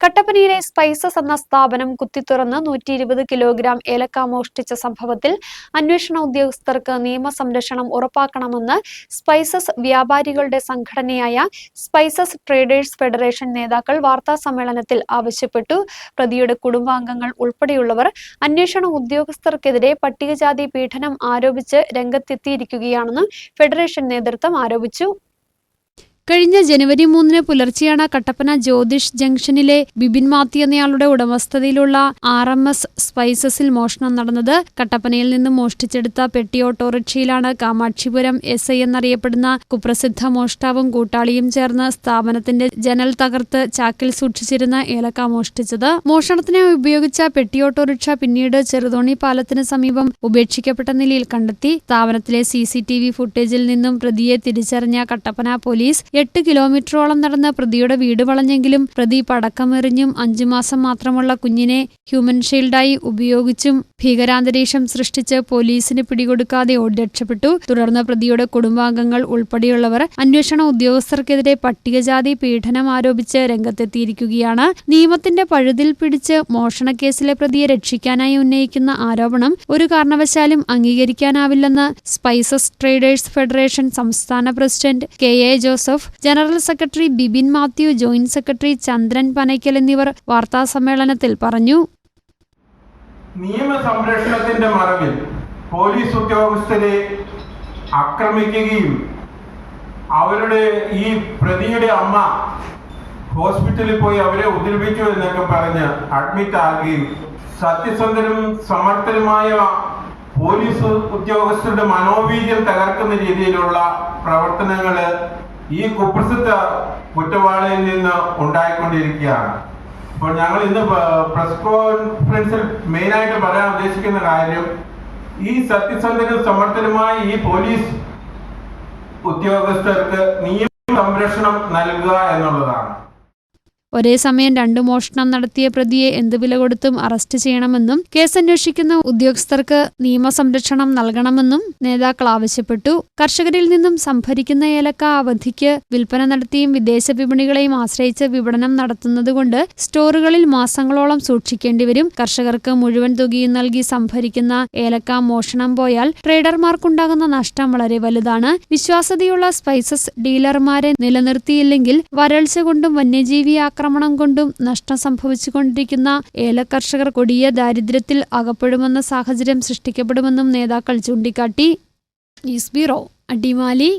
കട്ടപ്പനയിലെ spices എന്ന സ്ഥാപനം കുത്തിത്തുറന്ന് 120 kilogram ഏലക്ക മോഷ്ടിച്ച സംഭവത്തിൽ അന്വേഷണ ഉദ്യോഗസ്ഥർക്ക് നിയമസംരക്ഷണം ഉറപ്പാക്കണമെന്ന് സ്പൈസസ് വ്യാപാരികളുടെ സംഘടനയായ സ്പൈസസ് ട്രേഡേഴ്സ് ഫെഡറേഷൻ നേതാക്കൾ വാർത്താസമ്മേളനത്തിൽ ആവശ്യപ്പെട്ടു. പ്രതിയുടെ കുടുംബാംഗങ്ങൾ ഉൾപ്പെടെയുള്ളവർ അന്വേഷണ ഉദ്യോഗസ്ഥർക്കെതിരെ പട്ടികജാതി പീഡനം ആരോപിച്ച് രംഗത്തെത്തിയിരിക്കുകയാണെന്ന് ഫെഡറേഷൻ നേതൃത്വം ആരോപിച്ചു. കഴിഞ്ഞ ജനുവരി 3 പുലർച്ചെയാണ് കട്ടപ്പന ജ്യോതിഷ് ജംഗ്ഷനിലെ ബിബിൻ മാത്യു എന്നയാളുടെ ഉടമസ്ഥതയിലുള്ള RMS സ്പൈസസിൽ മോഷണം നടന്നത്. കട്ടപ്പനയിൽ നിന്നും മോഷ്ടിച്ചെടുത്ത പെട്ടി ഓട്ടോറിക്ഷയിലാണ് കാമാക്ഷിപുരം SI എന്നറിയപ്പെടുന്ന കുപ്രസിദ്ധ മോഷ്ടാവും കൂട്ടാളിയും ചേർന്ന് സ്ഥാപനത്തിന്റെ ജനൽ തകർത്ത് ചാക്കിൽ സൂക്ഷിച്ചിരുന്ന ഏലക്ക മോഷ്ടിച്ചത്. മോഷണത്തിനായി ഉപയോഗിച്ച പെട്ടി ഓട്ടോറിക്ഷ പിന്നീട് ചെറുതോണി പാലത്തിന് സമീപം ഉപേക്ഷിക്കപ്പെട്ട നിലയിൽ കണ്ടെത്തി. സ്ഥാപനത്തിലെ CCTV ഫുട്ടേജിൽ നിന്നും പ്രതിയെ തിരിച്ചറിഞ്ഞ കട്ടപ്പന പോലീസ് 8 കിലോമീറ്ററോളം നടന്ന് പ്രതിയുടെ വീട് വളഞ്ഞെങ്കിലും പ്രതി പടക്കമെറിഞ്ഞും 5 മാസം മാത്രമുള്ള കുഞ്ഞിനെ ഹ്യൂമൻ ഷീൽഡായി ഉപയോഗിച്ചും ഭീകരാന്തരീക്ഷം സൃഷ്ടിച്ച് പോലീസിന് പിടികൊടുക്കാതെ ഓടി രക്ഷപ്പെട്ടു. തുടർന്ന് പ്രതിയുടെ കുടുംബാംഗങ്ങൾ ഉൾപ്പെടെയുള്ളവർ അന്വേഷണ ഉദ്യോഗസ്ഥർക്കെതിരെ പട്ടികജാതി പീഡനം ആരോപിച്ച് രംഗത്തെത്തിയിരിക്കുകയാണ്. നിയമത്തിന്റെ പഴുതിൽ പിടിച്ച് മോഷണക്കേസിലെ പ്രതിയെ രക്ഷിക്കാനായി ഉന്നയിക്കുന്ന ആരോപണം ഒരു കാരണവശാലും അംഗീകരിക്കാനാവില്ലെന്ന് സ്പൈസസ് ട്രേഡേഴ്സ് ഫെഡറേഷൻ സംസ്ഥാന president KA Joseph, general secretary Bibin Mathew, joint secretary Chandran Panackal എന്നിവർ വാർത്താസമ്മേളനത്തിൽ പറഞ്ഞു. നിയമസംരക്ഷണത്തിന്റെ മറവിൽ പോലീസ് ഉദ്യോഗസ്ഥരെ ആക്രമിക്കുകയും അവരുടെ ഈ പ്രതിയുടെ അമ്മ ഹോസ്പിറ്റലിൽ പോയി അവരെ ഉപദ്രവിച്ചു എന്നൊക്കെ പറഞ്ഞ് അഡ്മിറ്റ് ആകുകയും സത്യസന്ധരും സമർത്ഥരുമായ പോലീസ് ഉദ്യോഗസ്ഥരുടെ മനോവീര്യം തകർക്കുന്ന രീതിയിലുള്ള പ്രവർത്തനങ്ങൾ ഈ കുപ്രസിദ്ധ കുറ്റവാളിയിൽ നിന്ന് ഉണ്ടായിക്കൊണ്ടിരിക്കുകയാണ്. അപ്പോൾ ഞങ്ങൾ ഇന്ന് പ്രസ് കോൺഫറൻസിൽ മെയിനായിട്ട് പറയാൻ ഉദ്ദേശിക്കുന്ന കാര്യം ഈ സത്യസന്ധരും സമർത്ഥരുമായ ഈ പോലീസ് ഉദ്യോഗസ്ഥർക്ക് നിയമ സംരക്ഷണം നൽകുക എന്നുള്ളതാണ്. ഒരേ സമയം 2 മോഷണം നടത്തിയ പ്രതിയെ എന്ത് വില കൊടുത്തും അറസ്റ്റ് ചെയ്യണമെന്നും കേസന്വേഷിക്കുന്ന ഉദ്യോഗസ്ഥർക്ക് നിയമസംരക്ഷണം നൽകണമെന്നും നേതാക്കൾ ആവശ്യപ്പെട്ടു. കർഷകരിൽ നിന്നും സംഭരിക്കുന്ന ഏലക്ക അവധിക്ക് വിൽപ്പന നടത്തിയും വിദേശ വിപണികളെയും ആശ്രയിച്ച് വിപണനം നടത്തുന്നതുകൊണ്ട് സ്റ്റോറുകളിൽ മാസങ്ങളോളം സൂക്ഷിക്കേണ്ടിവരും. കർഷകർക്ക് മുഴുവൻ തുകയും നൽകി സംഭരിക്കുന്ന ഏലക്ക മോഷണം പോയാൽ ട്രേഡർമാർക്കുണ്ടാകുന്ന നഷ്ടം വളരെ വലുതാണ്. വിശ്വാസ്യതയുള്ള സ്പൈസസ് ഡീലർമാരെ നിലനിർത്തിയില്ലെങ്കിൽ വരൾച്ച കൊണ്ടും വന്യജീവി ആക്രമണം കൊണ്ടും നഷ്ടം സംഭവിച്ചുകൊണ്ടിരിക്കുന്ന ഏലക്കർഷകർ കൊടിയ ദാരിദ്ര്യത്തിൽ അകപ്പെടുമെന്ന സാഹചര്യം സൃഷ്ടിക്കപ്പെടുമെന്നും നേതാക്കൾ ചൂണ്ടിക്കാട്ടി. News bureau, Adimali.